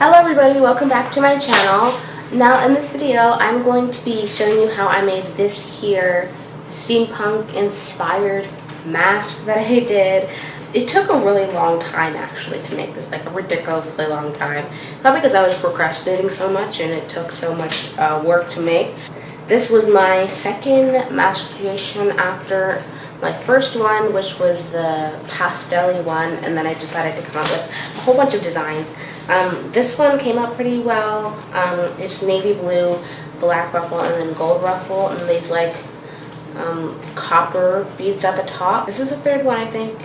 Hello everybody, welcome back to my channel. Now in this video I'm going to be showing you how I made this here steampunk inspired mask that I did. It took a really long time actually to make this, like a ridiculously long time. Probably because I was procrastinating so much and it took so much work to make. This was my second mask creation after my first one, which was the pastel-y one, and then I decided to come up with a whole bunch of designs. This one came out pretty well. It's navy blue, black ruffle, and then gold ruffle, and these like copper beads at the top. This is the third one, I think.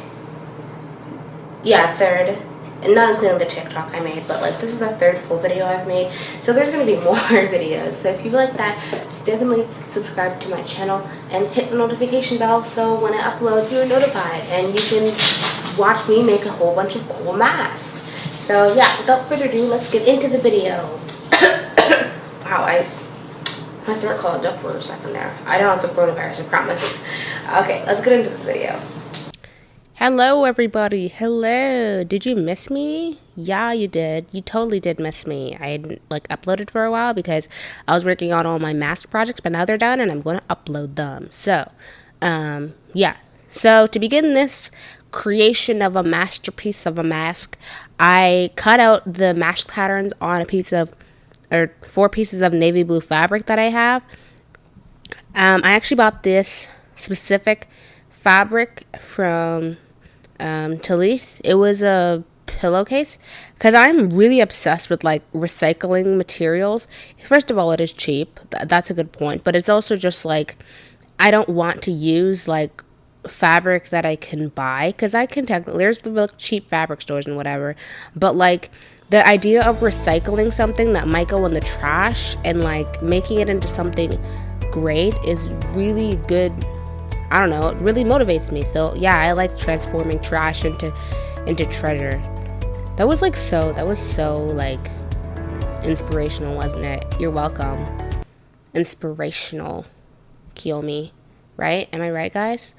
Yeah, third. And not including the TikTok I made, but like this is the third full video I've made. So there's gonna be more videos. So if you like that, definitely subscribe to my channel and hit the notification bell so when I upload you're notified and you can watch me make a whole bunch of cool masks. So yeah, without further ado, let's get into the video. Wow, my throat clogged up for a second there. I don't have the coronavirus, I promise. Okay, let's get into the video. Hello everybody, hello. Did you miss me? Yeah, you did. You totally did miss me. I hadn't like uploaded for a while because I was working on all my mask projects, but now they're done and I'm going to upload them. So, yeah. So to begin this creation of a masterpiece of a mask, I cut out the mask patterns on a piece of, or 4 pieces of navy blue fabric that I have. I actually bought this specific fabric from Talise. It was a pillowcase because I'm really obsessed with like recycling materials. First of all, it is cheap. That's a good point, but it's also just like I don't want to use like fabric that I can buy because I can technically, there's the real cheap fabric stores and whatever, but like the idea of recycling something that might go in the trash and like making it into something great is really good. I don't know, it really motivates me. So yeah, I like transforming trash into treasure. That was so like inspirational, wasn't it? You're welcome. Inspirational, Kiyomi, right? Am I right, guys?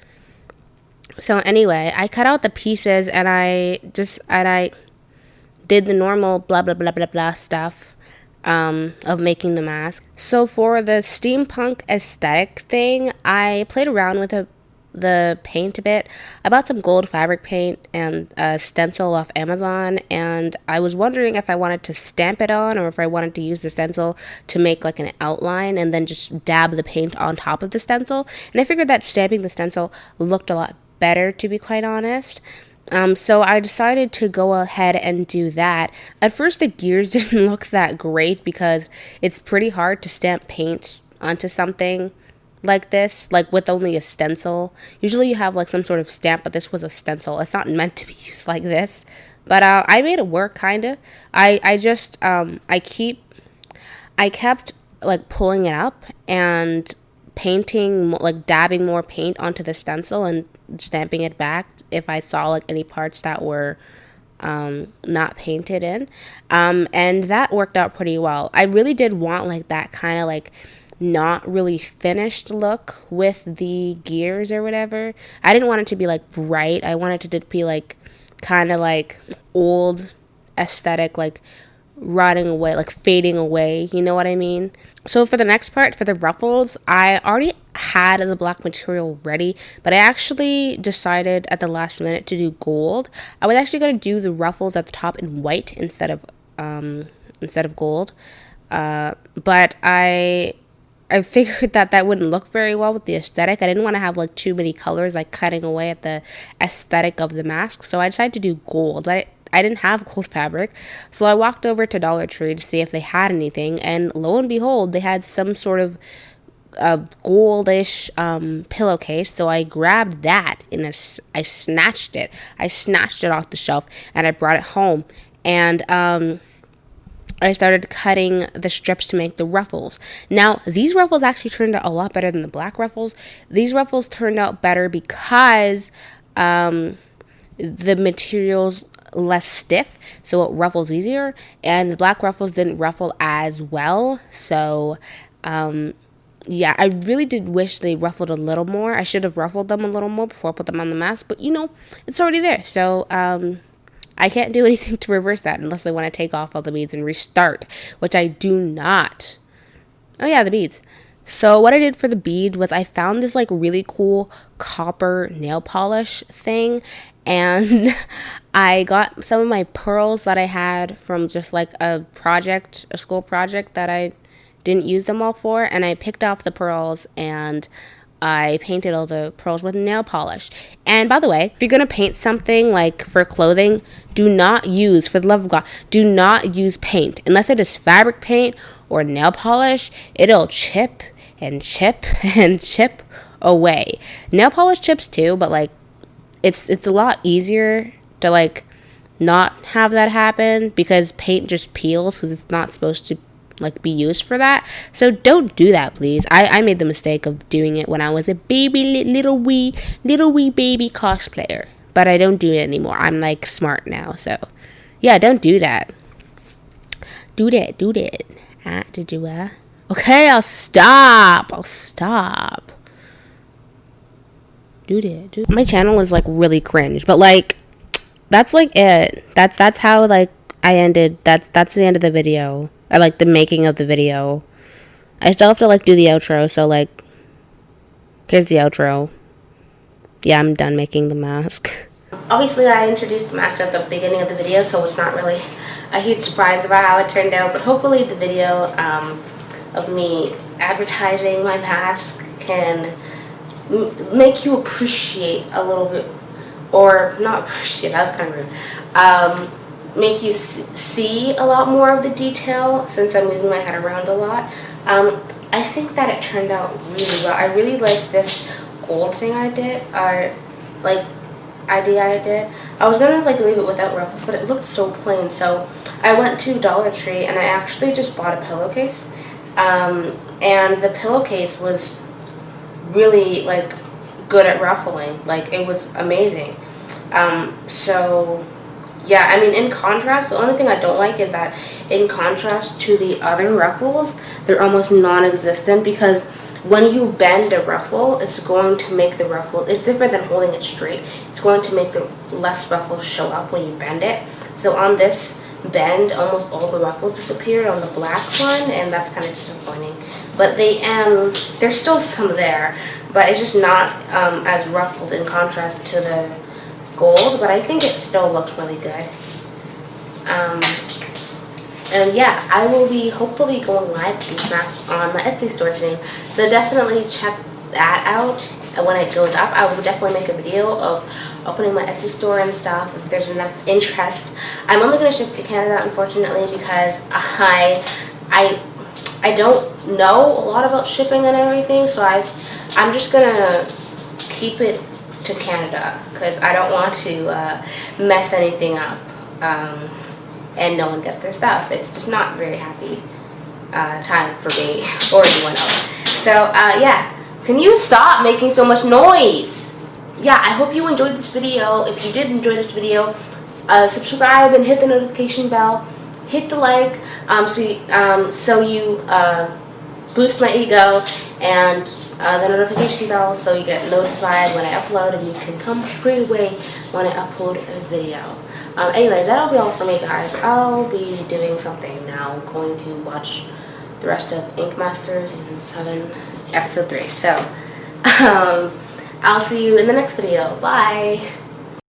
So anyway, I cut out the pieces and I did the normal blah blah blah blah blah stuff of making the mask. So for the steampunk aesthetic thing, I played around with the paint a bit. I bought some gold fabric paint and a stencil off Amazon, and I was wondering if I wanted to stamp it on or if I wanted to use the stencil to make like an outline and then just dab the paint on top of the stencil. And I figured that stamping the stencil looked a lot better, to be quite honest. So I decided to go ahead and do that. At first the gears didn't look that great because it's pretty hard to stamp paint onto something like this, like with only a stencil. Usually you have like some sort of stamp, but this was a stencil. It's not meant to be used like this. But I made it work kinda. I kept like pulling it up and painting, like dabbing more paint onto the stencil and stamping it back if I saw like any parts that were not painted in, and that worked out pretty well. I really did want like that kind of like not really finished look with the gears or whatever. I didn't want it to be like bright. I wanted it to be like kind of like old aesthetic, like rotting away, like fading away, you know what I mean? So for the next part, for the ruffles, I already had the black material ready, but I actually decided at the last minute to do gold. I was actually going to do the ruffles at the top in white instead of gold, but I figured that wouldn't look very well with the aesthetic. I didn't want to have like too many colors like cutting away at the aesthetic of the mask, so I decided to do gold. But I didn't have gold fabric, so I walked over to Dollar Tree to see if they had anything, and lo and behold, they had some sort of goldish pillowcase. So I grabbed that and I snatched it off the shelf and I brought it home, and I started cutting the strips to make the ruffles. Now, these ruffles actually turned out a lot better than the black ruffles. These ruffles turned out better because the material's less stiff, so it ruffles easier, and the black ruffles didn't ruffle as well. So, yeah, I really did wish they ruffled a little more. I should have ruffled them a little more before I put them on the mask, but you know, it's already there. So, I can't do anything to reverse that unless I want to take off all the beads and restart, which I do not. Oh yeah, the beads. So what I did for the bead was I found this like really cool copper nail polish thing, and I got some of my pearls that I had from just like a school project that I didn't use them all for, and I picked off the pearls and I painted all the pearls with nail polish. And by the way, if you're going to paint something like for clothing, do not use, for the love of God, do not use paint. Unless it is fabric paint or nail polish, it'll chip and chip and chip away. Nail polish chips too, but like it's a lot easier to like not have that happen because paint just peels because it's not supposed to like be used for that. So don't do that, please. I made the mistake of doing it when I was a baby, little wee baby cosplayer, but I don't do it anymore. I'm like smart now, so yeah, don't do that. Do that. Did you Okay, I'll stop. Do that. My channel is like really cringe, but like that's like it. That's how like I ended. That's the end of the video. I like the making of the video. I still have to like do the outro, so like here's the outro. Yeah, I'm done making the mask. Obviously, I introduced the mask at the beginning of the video, so it's not really a huge surprise about how it turned out, but hopefully the video of me advertising my mask can make you appreciate a little bit, or not appreciate, that was kind of rude, make you see a lot more of the detail since I'm moving my head around a lot. I think that it turned out really well. I really like this gold thing I did, or like idea I did. I was gonna like leave it without ruffles, but it looked so plain, so I went to Dollar Tree and I actually just bought a pillowcase, and the pillowcase was really like good at ruffling. Like it was amazing. So yeah, I mean, in contrast, the only thing I don't like is that in contrast to the other ruffles, they're almost non-existent, because when you bend a ruffle, it's going to make the ruffle, it's different than holding it straight. It's going to make the less ruffles show up when you bend it. So on this bend, almost all the ruffles disappeared on the black one, and that's kind of disappointing. But there's still some there, but it's just not as ruffled in contrast to the gold, but I think it still looks really good. And yeah, I will be hopefully going live with these masks on my Etsy store soon, so definitely check that out. And when it goes up, I will definitely make a video of opening my Etsy store and stuff if there's enough interest. I'm only going to ship to Canada, unfortunately, because I don't know a lot about shipping and everything, so I'm just gonna keep it to Canada because I don't want to mess anything up and no one gets their stuff. It's just not a very happy time for me or anyone else. So yeah, can you stop making so much noise? Yeah, I hope you enjoyed this video. If you did enjoy this video, subscribe and hit the notification bell. Hit the like so you boost my ego, and the notification bell so you get notified when I upload, and you can come straight away when I upload a video. Anyway, that'll be all for me, guys. I'll be doing something now. I'm going to watch the rest of Ink Master Season 7, Episode 3. So, I'll see you in the next video. Bye!